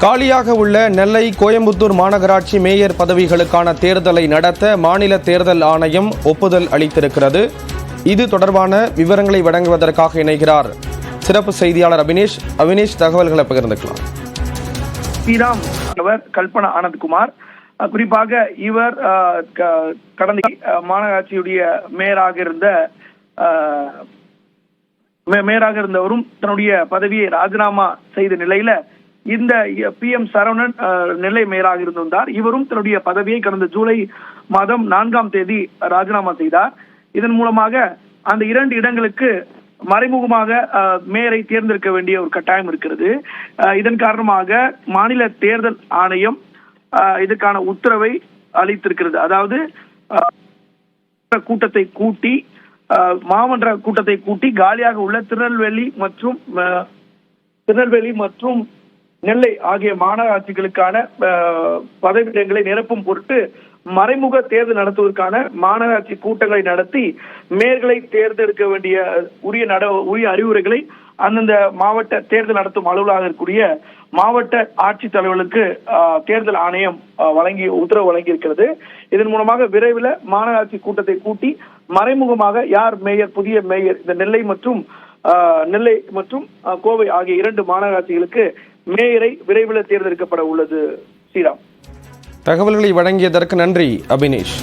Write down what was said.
காலியாக உள்ள நெல்லை, கோயம்புத்தூர் மாநகராட்சி மேயர் பதவிகளுக்கான தேர்தலை நடத்த மாநில தேர்தல் ஆணையம் ஒப்புதல் அளித்திருக்கிறது. இது தொடர்பான விவரங்களை வழங்குவதற்காக இணைகிறார் சிறப்பு செய்தியாளர் அபினேஷ். அபினேஷ், தகவல்களை பகிர்ந்துக்கலாம். ஸ்ரீராம் கல்பனா ஆனந்த்குமார், குறிப்பாக இவர் கடந்த மாநகராட்சியுடைய மேயராக இருந்தவரும் தன்னுடைய பதவியை ராஜினாமா செய்த நிலையில இந்த PM சரவணன் நெல்லை மேயராக இருந்திருந்தார். இவரும் தன்னுடைய பதவியை கடந்த ஜூலை மாதம் 4ஆம் தேதி ராஜினாமா செய்தார். இதன் மூலமாக அந்த 2 இடங்களுக்கு மறைமுகமாக மேயரை தேர்ந்தெடுக்க வேண்டிய ஒரு கட்டாயம் இருக்கிறது. இதன் காரணமாக மாநில தேர்தல் ஆணையம் இதற்கான உத்தரவை அளித்திருக்கிறது. அதாவது மாமன்ற கூட்டத்தை கூட்டி காலியாக உள்ள திருநெல்வேலி மற்றும் நெல்லை ஆகிய மாநகராட்சிகளுக்கான பதவியிடங்களை நிரப்பும் பொருட்டு மறைமுக தேர்தல் நடத்துவதற்கான மாநகராட்சி கூட்டங்களை நடத்தி மேயர்களை தேர்ந்தெடுக்க வேண்டிய உரிய அறிவுரைகளை அந்தந்த மாவட்ட தேர்தல் நடத்தும் அலுவலராக இருக்கக்கூடிய மாவட்ட ஆட்சித்தலைவர்களுக்கு தேர்தல் ஆணையம் உத்தரவு வழங்கி இருக்கிறது. இதன் மூலமாக விரைவில் மாநகராட்சி கூட்டத்தை கூட்டி மறைமுகமாக யார் மேயர், புதிய மேயர் இந்த நெல்லை மற்றும் கோவை ஆகிய 2 மாநகராட்சிகளுக்கு மேயரை விரைவில் தேர்ந்தெடுக்கப்பட உள்ளது. ஸ்ரீராம், தகவல்களை வழங்கியதற்கு நன்றி அபினேஷ்.